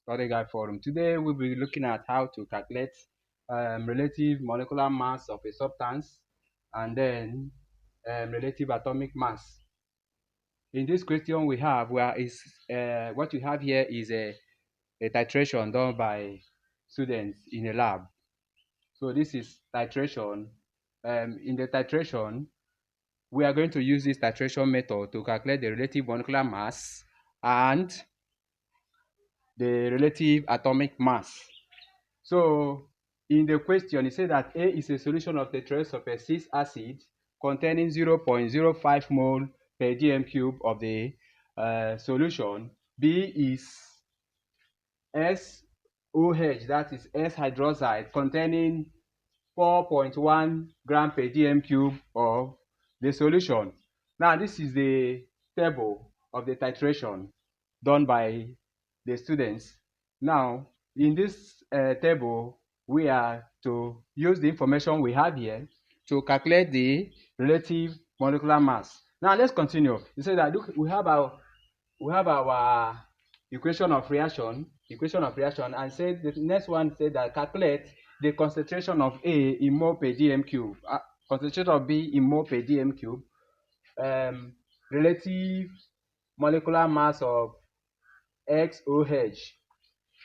Study Guide Forum. Today we'll be looking at how to calculate relative molecular mass of a substance and then relative atomic mass. In this question we have what we have here is a titration done by students in a lab. So this is titration. In the titration, we are going to use this titration method to calculate the relative molecular mass and the relative atomic mass. So in the question, it says that A is a solution of tetraethyl 6 acid containing 0.05 mole per dm cube of the solution. B is SOH, that is S hydroxide, containing 4.1 gram per dm cube of the solution. Now, this is the table of the titration done by the students. Now, in this table, we are to use the information we have here to calculate the relative molecular mass. Now, let's continue. You say that look, we have our equation of reaction, and say the next one said that calculate the concentration of A in mole per dm cube, concentration of B in mole per dm cube, relative molecular mass of XOH,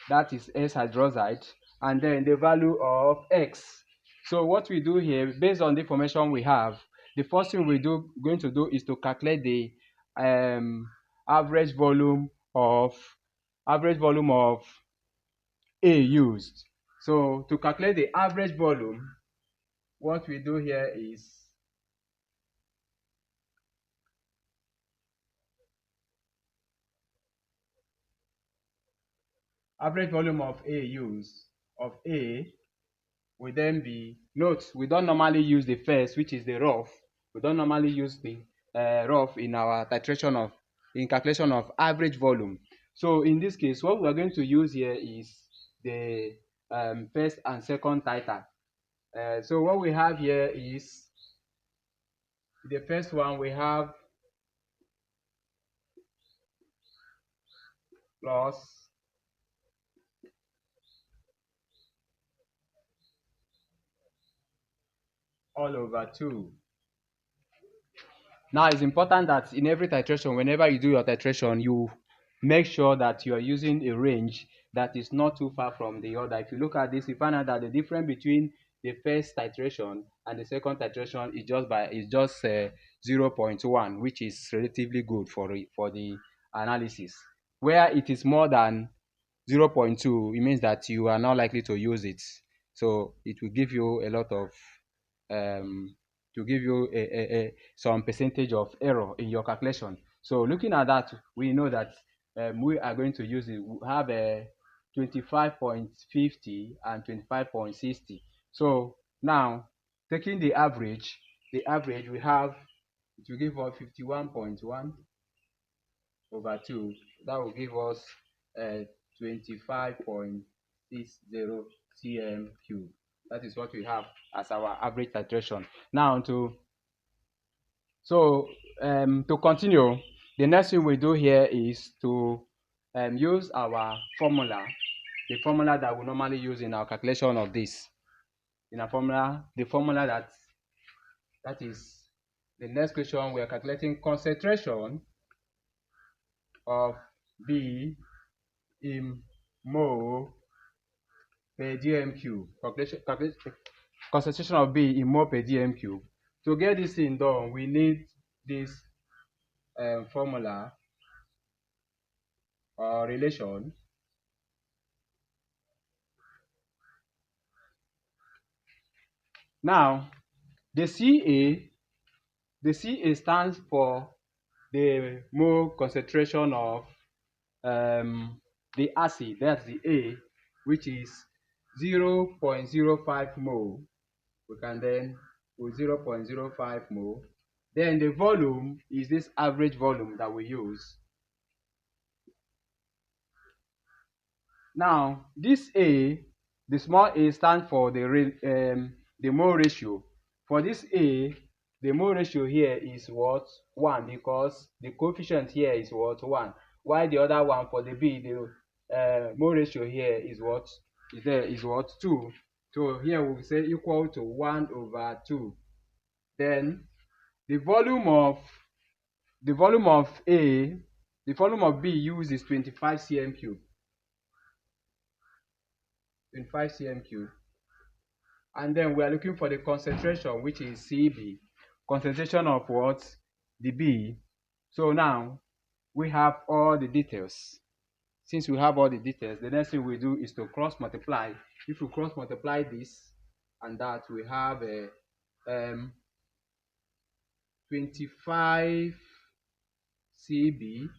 that is S hydroxide, and then the value of X. So what we do here, based on the information we have, the first thing going to do is to calculate the average volume of A used. So to calculate the average volume, what we do here is average volume of A used of A will then be, note, we don't normally use the first, which is the rough. We don't normally use the rough in our calculation of average volume. So in this case, what we are going to use here is the first and second titer. So what we have here is the first one, we have plus all over 2. Now, it's important that in every titration, whenever you do your titration, you make sure that you are using a range that is not too far from the other. If you look at this, you find out that the difference between the first titration and the second titration is just 0.1, which is relatively good for the analysis. Where it is more than 0.2, it means that you are not likely to use it. So it will give you a lot of to give you some percentage of error in your calculation. So looking at that, we know that we are going to use it. We have a 25.50 and 25.60. So now, taking the average we have, it will give us 51.1 over 2. That will give us 25.60 cm cube. That is what we have as our average titration. Now to continue, the next thing we do here is to use our formula, the formula that we normally use in our calculation of this. In our formula, the formula that is the next question, we are calculating concentration of B in mole per dm cube. Concentration of B in mole per dm cube. To get this thing done, we need this formula or relation. Now, the CA stands for the mole concentration of the acid, that's the A, which is 0.05 mole. We can then put 0.05 mole. Then the volume is this average volume that we use. Now, this A, the small a, stands for the mole ratio. For this A, the mole ratio here is what? 1, because the coefficient here is what? 1. While the other one for the B, mole ratio here is what? Is there is what? 2. So here we say equal to 1 over 2. Then the volume of the volume of A, the volume of B used is 25 cm cube. 25 cm cube. And then we are looking for the concentration, which is CB. Concentration of what? The B. So now we have all the details. Since we have all the details, the next thing we do is to cross multiply. If we cross multiply this and that, we have a 25 CB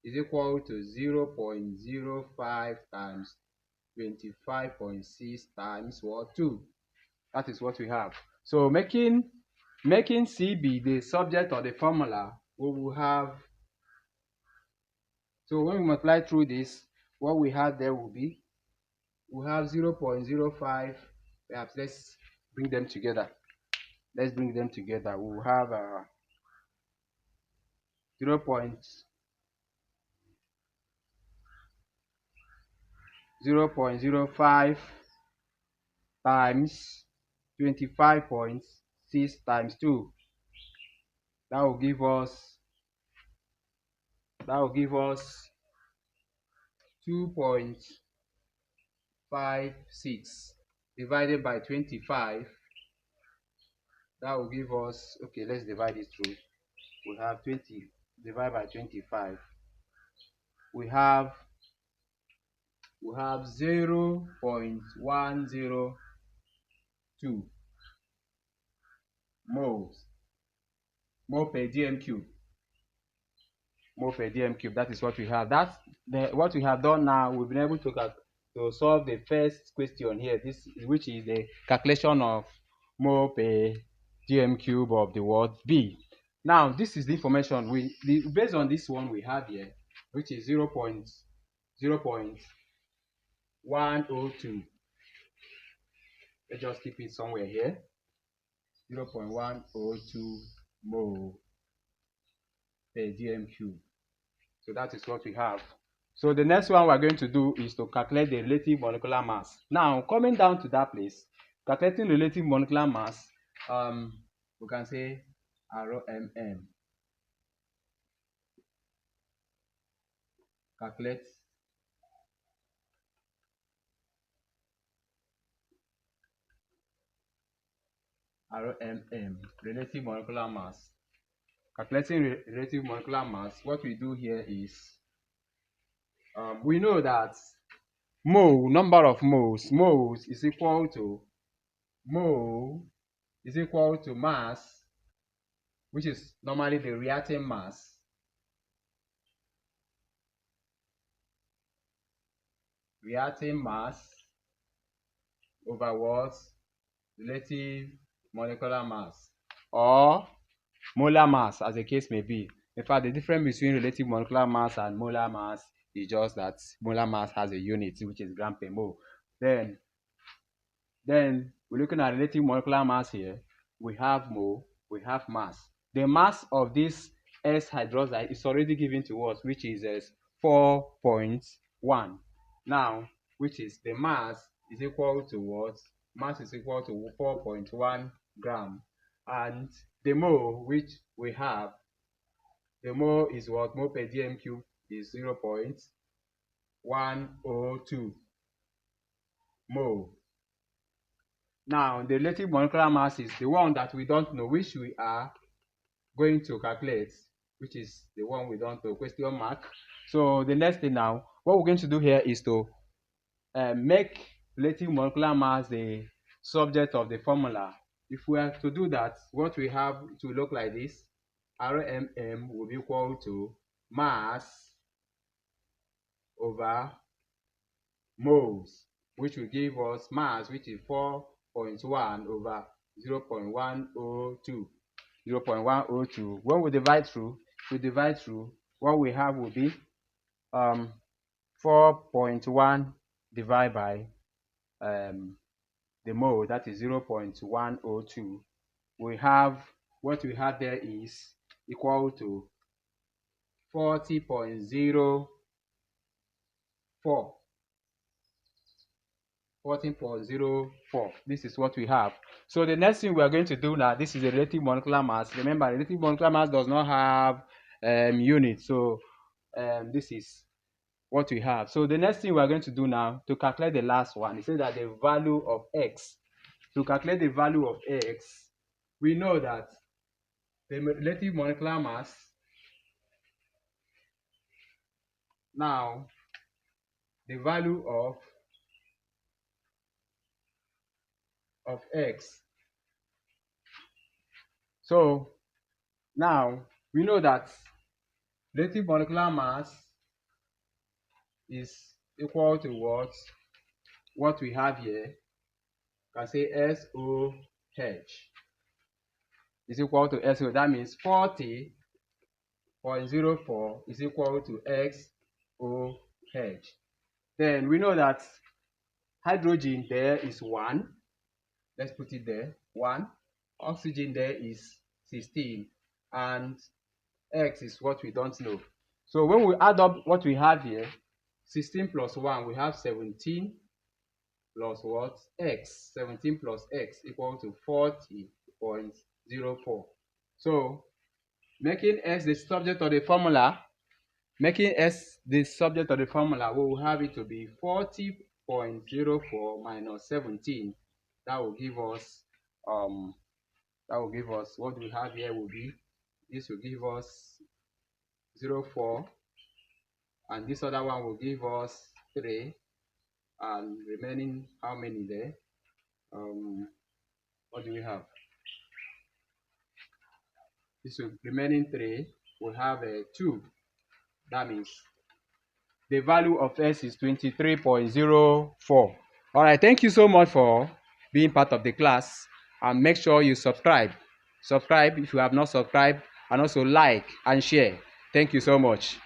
is equal to 0.05 times 25.6 times what? 2. That is what we have. So making CB the subject of the formula, we will have, so when we multiply through this, what we have there will be, we have 0.05. Perhaps let's bring them together. Let's bring them together. We will have 0.05 times 25.6 times 2. That will give us 2.56 divided by 25. That will give us, okay, let's divide it through. We have 20 divided by 25. We have 0.102 moles per dm cube. Mole per dm cube. That is what we have. That's what we have done now. We've been able to solve the first question here, which is the calculation of mole per dm cube of the word B. Now this is the information based on this one we have here, which is 0.102. Let's just keep it somewhere here. 0.102 mole per dm cube. So that is what we have. So the next one we're going to do is to calculate the relative molecular mass. Now, coming down to that place, calculating relative molecular mass, we can say RMM. Calculate RMM, relative molecular mass. Calculating relative molecular mass, what we do here is, we know that number of moles is equal to mass, which is normally the reacting mass, over what? Relative molecular mass, or molar mass, as the case may be. In fact, the difference between relative molecular mass and molar mass is just that molar mass has a unit, which is gram per mole. Then we're looking at relative molecular mass here. We have mole, we have mass. The mass of this S hydroxide is already given to us, which is 4.1. Now, which is the mass is equal to what? Mass is equal to 4.1 gram. And the mole which we have, the mole is what? Mole per dm cube is 0.102 mole. Now, the relative molecular mass is the one that we don't know, which we are going to calculate, which is the one we don't know, question mark. So the next thing now, what we're going to do here is to make relative molecular mass the subject of the formula. If we are to do that, what we have to look like this: RMM will be equal to mass over moles, which will give us mass, which is 4.1 over 0.102. 0.102. When we divide through, what we have will be 4.1 divided by the mole, that is 0.102. We have, what we have there is equal to 40.0 4. 14.04. This is what we have. So the next thing we are going to do now, this is the relative molecular mass. Remember, relative molecular mass does not have units. So this is what we have. So the next thing we are going to do now to calculate the last one, it says that the value of x. To calculate the value of x, we know that the relative molecular mass now the value of x. So now we know that relative molecular mass is equal to what we have here. You can say SOH is equal to SO. That means 40.04 is equal to XOH. Then we know that hydrogen there is 1. Let's put it there, 1. Oxygen there is 16. And X is what we don't know. So when we add up what we have here, 16 plus 1, we have 17 plus what? X. 17 plus X equal to 40.04. So making S the subject of the formula, we will have it to be 40.04 minus 17. That will give us what we have here will be, this will give us 0.4, and this other one will give us 3, and remaining how many there? What do we have? This will remaining 3. We have a 2. That means the value of S is 23.04. All right, thank you so much for being part of the class, and make sure you subscribe if you have not subscribed, and also like and share. Thank you so much.